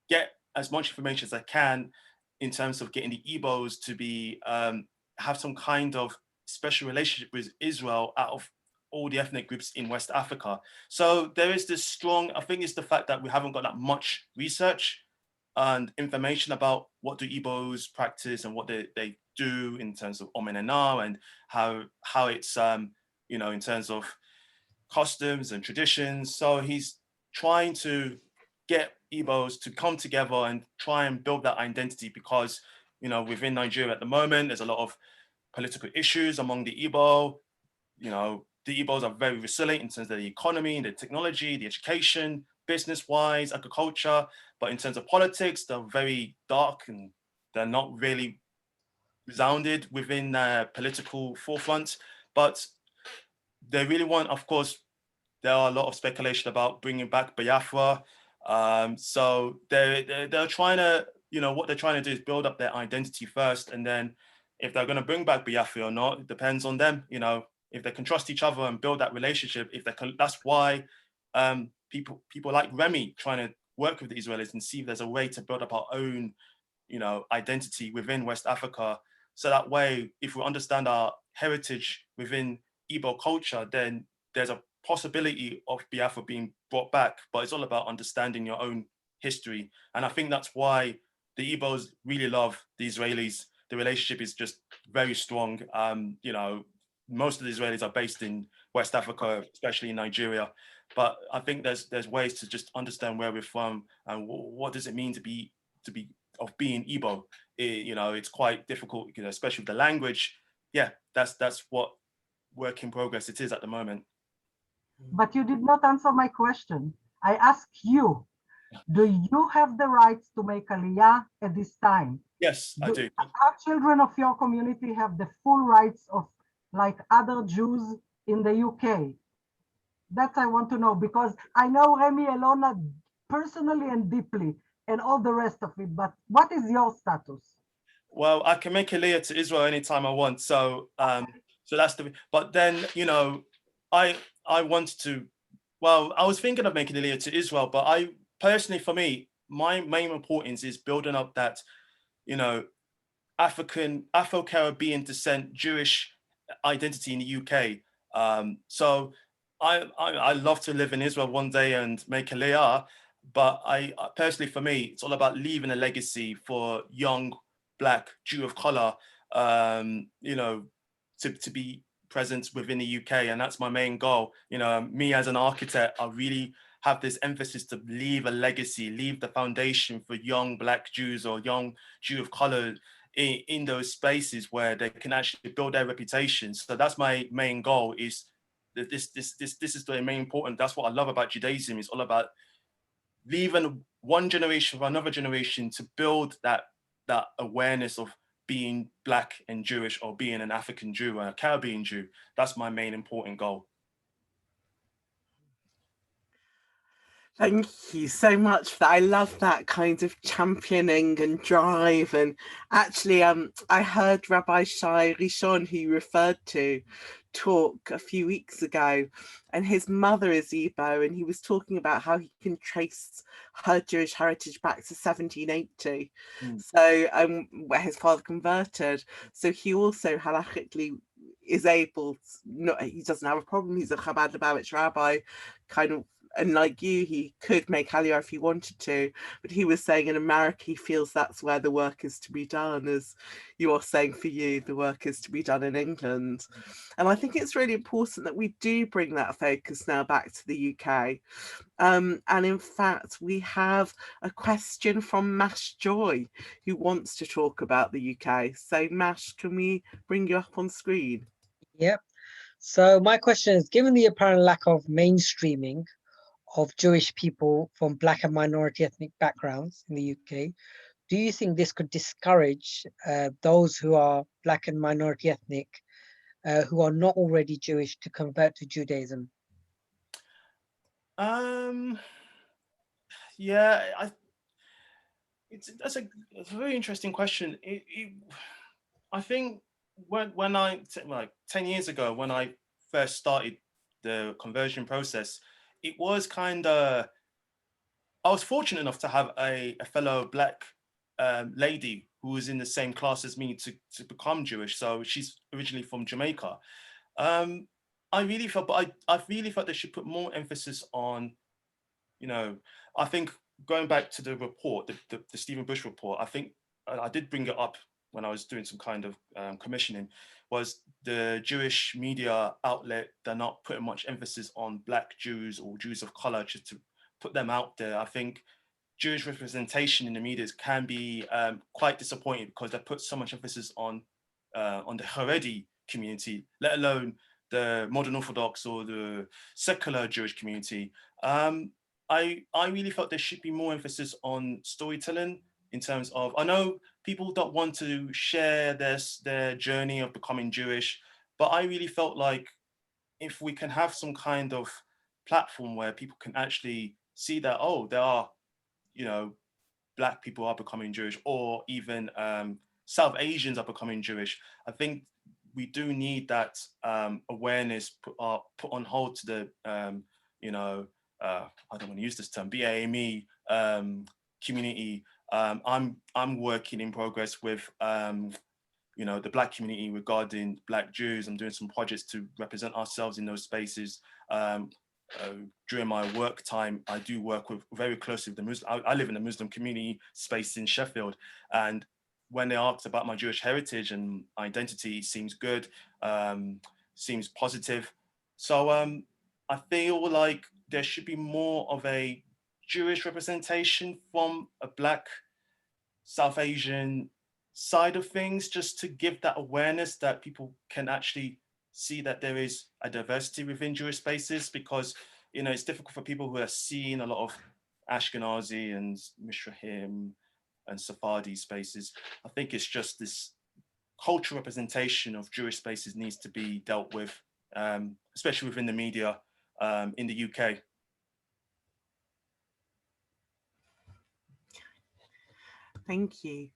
get as much information as I can in terms of getting the Igbos to be have some kind of special relationship with Israel out of all the ethnic groups in West Africa. So there is this strong, I think it's the fact that we haven't got that much research and information about what do Igbos practice and what they do in terms of Omenana and how it's, in terms of customs and traditions. So he's trying to get Igbos to come together and try and build that identity, because, you know, within Nigeria at the moment, there's a lot of political issues among the Igbo. You know, the Igbos are very resilient in terms of the economy, the technology, the education, business-wise, agriculture. But in terms of politics, they're very dark and they're not really resounded within the political forefront. But they really want, of course, there are a lot of speculation about bringing back Biafra. So they're trying to, you know, what they're trying to do is build up their identity first, and then if they're going to bring back Biafra or not, it depends on them. You know, if they can trust each other and build that relationship, if they can, that's why people like Remy trying to work with the Israelis and see if there's a way to build up our own, you know, identity within West Africa. So that way, if we understand our heritage within Igbo culture, then there's a possibility of Biafra being brought back, but it's all about understanding your own history. And I think that's why the Igbos really love the Israelis. The relationship is just very strong. You know, most of the Israelis are based in West Africa, especially in Nigeria. But I think there's ways to just understand where we're from and what does it mean to be of being Igbo. You know, it's quite difficult, you know, especially with the language. Yeah, that's what work in progress it is at the moment. But you did not answer my question. I asked you, do you have the rights to make aliyah at this time? Yes, I do. Our children of your community have the full rights of like other Jews in the UK? That I want to know, because I know Remy Elona personally and deeply and all the rest of it, but what is your status? Well, I can make aliyah to Israel anytime I want. So so that's but then, you know, I wanted to, well, I was thinking of making aliyah to Israel, but I personally, for me, my main importance is building up that, you know, Afro-Caribbean descent Jewish identity in the UK. So I love to live in Israel one day and make aliyah, but I personally, for me, it's all about leaving a legacy for young Black Jew of color, you know, to be present within the UK, and that's my main goal. You know, me as an architect, I really have this emphasis to leave a legacy, leave the foundation for young Black Jews or young Jew of color in those spaces where they can actually build their reputation. So that's my main goal. Is that this is the main important. That's what I love about Judaism. It's all about leaving one generation for another generation to build that awareness of being Black and Jewish, or being an African Jew or a Caribbean Jew. That's my main important goal. Thank you so much for that. I love that kind of championing and drive. And actually, I heard Rabbi Shai Rishon, who you referred to, talk a few weeks ago, and his mother is Igbo, and he was talking about how he can trace her Jewish heritage back to 1780. So where his father converted. So he also halachically is able to, he doesn't have a problem. He's a Chabad Lubavitch rabbi, kind of. And like you, he could make aliyah if he wanted to, but he was saying in America, he feels that's where the work is to be done, as you are saying for you, the work is to be done in England. And I think it's really important that we do bring that focus now back to the UK. And in fact, we have a question from Mash Joy, who wants to talk about the UK. So Mash, can we bring you up on screen? Yep. So my question is, given the apparent lack of mainstreaming of Jewish people from Black and minority ethnic backgrounds in the UK, do you think this could discourage those who are Black and minority ethnic who are not already Jewish to convert to Judaism? Yeah, that's a very interesting question. I think when I, like 10 years ago, when I first started the conversion process, it was kind of, I was fortunate enough to have a fellow Black lady who was in the same class as me to become Jewish. So she's originally from Jamaica. I really felt they should put more emphasis on, you know, I think going back to the report, the Stephen Bush report, I think I did bring it up when I was doing some kind of commissioning, was the Jewish media outlet, they're not putting much emphasis on Black Jews or Jews of color, just to put them out there. I think Jewish representation in the media can be quite disappointing because they put so much emphasis on the Haredi community, let alone the modern Orthodox or the secular Jewish community. I really felt there should be more emphasis on storytelling in terms of, I know people don't want to share their journey of becoming Jewish, but I really felt like if we can have some kind of platform where people can actually see that, oh, there are, you know, Black people are becoming Jewish, or even South Asians are becoming Jewish. I think we do need that awareness put on hold to the, I don't want to use this term, BAME community. I'm working in progress with the Black community regarding Black Jews. I'm doing some projects to represent ourselves in those spaces. During my work time, I do work very closely with the Muslim. I live in a Muslim community space in Sheffield, and when they asked about my Jewish heritage and identity, seems good, seems positive. So I feel like there should be more of a Jewish representation from a Black South Asian side of things, just to give that awareness that people can actually see that there is a diversity within Jewish spaces, because it's difficult for people who are seeing a lot of Ashkenazi and Mizrahim and Sephardi spaces. I think it's just this cultural representation of Jewish spaces needs to be dealt with, especially within the media in the UK. Thank you.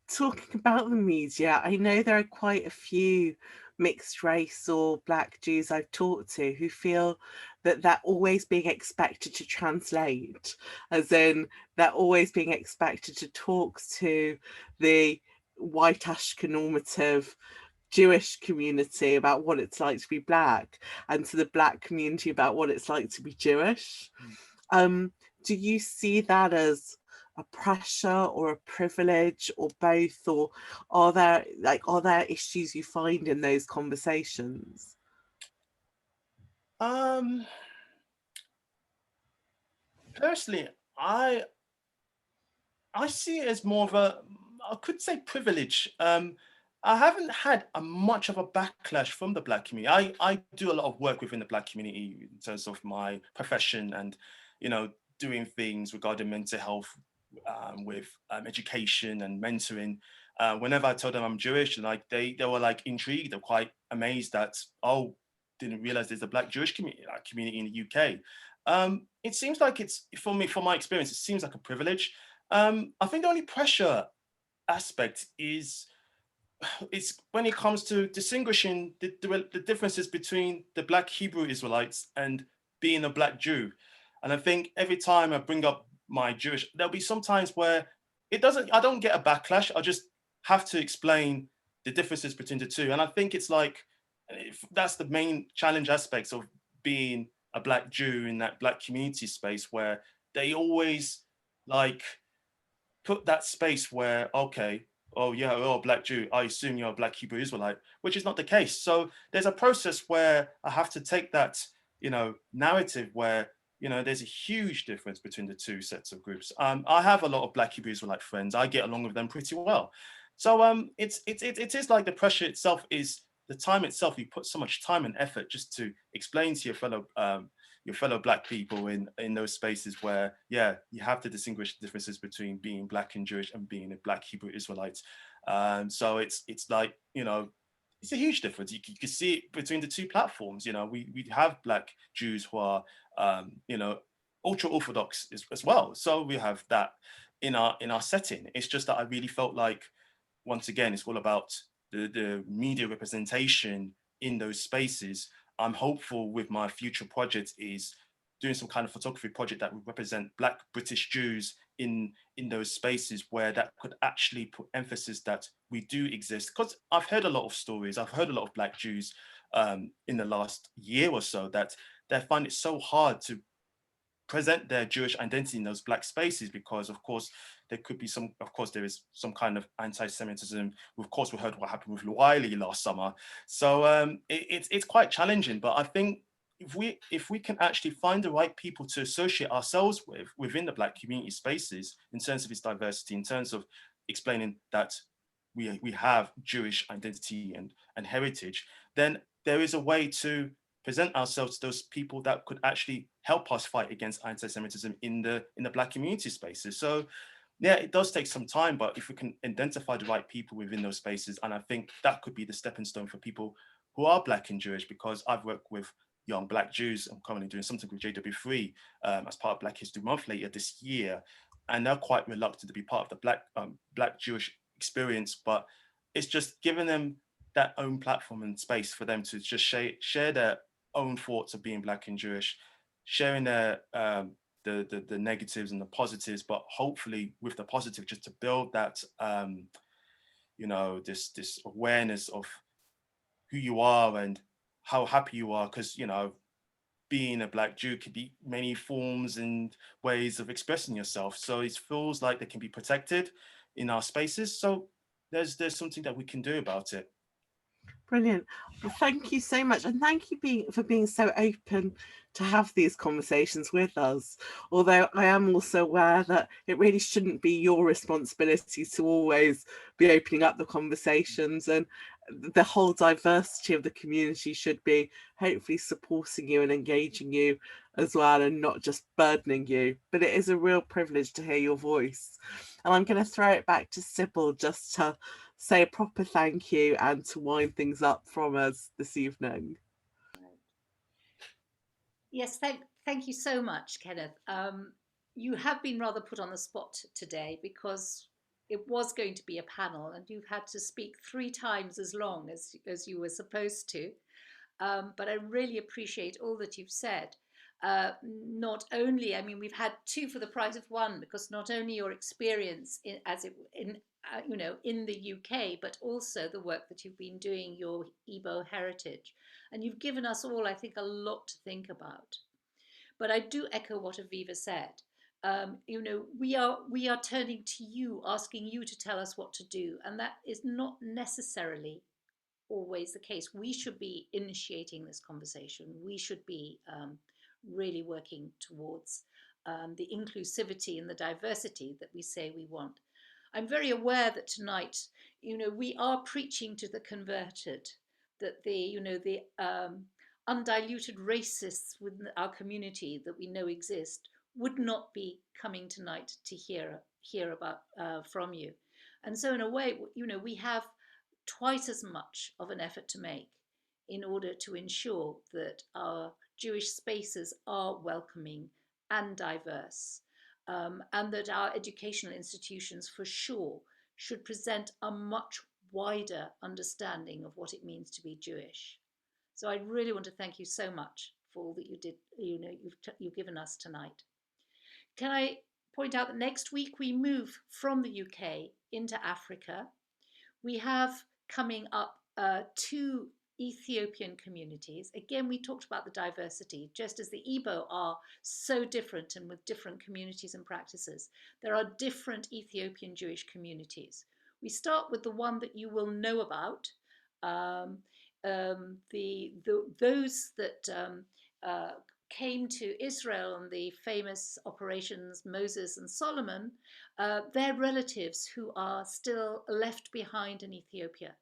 Talking about the media, I know there are quite a few mixed race or Black Jews I've talked to who feel that they're always being expected to translate, as in they're always being expected to talk to the white Ashkenormative Jewish community about what it's like to be Black, and to the Black community about what it's like to be Jewish. Do you see that as a pressure or a privilege or both, or are there issues you find in those conversations? Personally, I see it as more of I could say privilege. I haven't had much of a backlash from the Black community. I do a lot of work within the Black community in terms of my profession, and doing things regarding mental health, with education and mentoring. Whenever I told them I'm Jewish, like they were like intrigued, they're quite amazed that, oh, didn't realize there's a Black Jewish community in the UK. It seems like it's, for me, from my experience, it seems like a privilege. I think the only pressure aspect is it's when it comes to distinguishing the differences between the Black Hebrew Israelites and being a Black Jew. And I think every time I bring up my Jewish, there'll be some times where I don't get a backlash. I just have to explain the differences between the two. And I think it's like, that's the main challenge aspects of being a Black Jew in that Black community space, where they always like put that space where, okay, oh yeah, oh, Black Jew, I assume you're a Black Hebrew Israelite, which is not the case. So there's a process where I have to take that, narrative where, there's a huge difference between the two sets of groups. I have a lot of Black Hebrew Israelite friends. I get along with them pretty well. So it is like the pressure itself is the time itself. You put so much time and effort just to explain to your fellow Black people in those spaces where, yeah, you have to distinguish the differences between being Black and Jewish and being a Black Hebrew Israelite. So it's like, it's a huge difference. You can see it between the two platforms. We have Black Jews who are, ultra Orthodox as well. So we have that in our setting. It's just that I really felt like, once again, it's all about the media representation in those spaces. I'm hopeful with my future project is doing some kind of photography project that would represent Black British Jews in those spaces, where that could actually put emphasis that we do exist. Because I've heard a lot of stories, I've heard a lot of Black Jews in the last year or so that they find it so hard to present their Jewish identity in those Black spaces, because of course there could be there is some kind of anti-Semitism. Of course, we heard what happened with Wiley last summer, so it's quite challenging. But I think if we can actually find the right people to associate ourselves with within the Black community spaces, in terms of its diversity, in terms of explaining that we have Jewish identity and heritage, then there is a way to present ourselves to those people that could actually help us fight against anti-Semitism in the Black community spaces. So yeah, it does take some time, but if we can identify the right people within those spaces, and I think that could be the stepping stone for people who are Black and Jewish, because I've worked with young Black Jews. I'm currently doing something with JW3 as part of Black History Month later this year, and they're quite reluctant to be part of the Black Jewish experience, but it's just giving them that own platform and space for them to just share their own thoughts of being Black and Jewish, sharing their the negatives and the positives, but hopefully with the positive, just to build that this awareness of who you are and how happy you are, because being a Black Jew could be many forms and ways of expressing yourself. So it feels like they can be protected in our spaces. So there's something that we can do about it. Brilliant. Well, thank you so much. And thank you for being so open to have these conversations with us. Although I am also aware that it really shouldn't be your responsibility to always be opening up the conversations, and the whole diversity of the community should be hopefully supporting you and engaging you as well, and not just burdening you. But it is a real privilege to hear your voice. And I'm going to throw it back to Sybil just to say a proper thank you and to wind things up from us this evening. Yes, thank you so much, Kenneth. You have been rather put on the spot today, because it was going to be a panel and you've had to speak 3 times as long as you were supposed to. But I really appreciate all that you've said. Not only, I mean, we've had 2 for the price of 1, because not only your experience in the UK, but also the work that you've been doing, your Igbo heritage. And you've given us all, I think, a lot to think about. But I do echo what Aviva said. We are turning to you, asking you to tell us what to do. And that is not necessarily always the case. We should be initiating this conversation. We should be really working towards the inclusivity and the diversity that we say we want. I'm very aware that tonight, we are preaching to the converted, that the undiluted racists within our community that we know exist would not be coming tonight to hear about from you. And so in a way, we have twice as much of an effort to make in order to ensure that our Jewish spaces are welcoming and diverse, and that our educational institutions for sure should present a much wider understanding of what it means to be Jewish. So I really want to thank you so much for all that you did, you've given us tonight. Can I point out that next week we move from the UK into Africa. We have coming up 2 Ethiopian communities. Again, we talked about the diversity, just as the Igbo are so different and with different communities and practices. There are different Ethiopian Jewish communities. We start with the one that you will know about, those that came to Israel on the famous operations Moses and Solomon, their relatives who are still left behind in Ethiopia.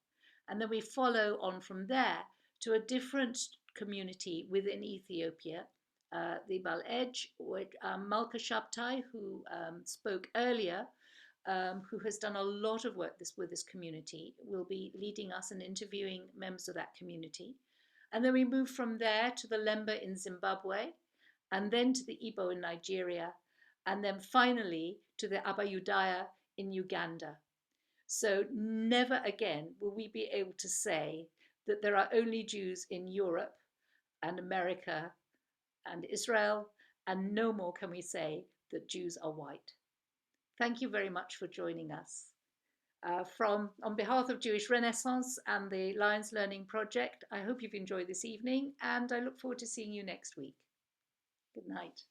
And then we follow on from there to a different community within Ethiopia, the Bal-Edge, with Malka Shabtai, who spoke earlier, who has done a lot of work with this community, will be leading us and interviewing members of that community. And then we move from there to the Lemba in Zimbabwe, and then to the Igbo in Nigeria, and then finally to the Abayudaya in Uganda. So never again will we be able to say that there are only Jews in Europe and America and Israel, and no more can we say that Jews are white. Thank you very much for joining us. On behalf of Jewish Renaissance and the Lyons Learning Project, I hope you've enjoyed this evening, and I look forward to seeing you next week. Good night.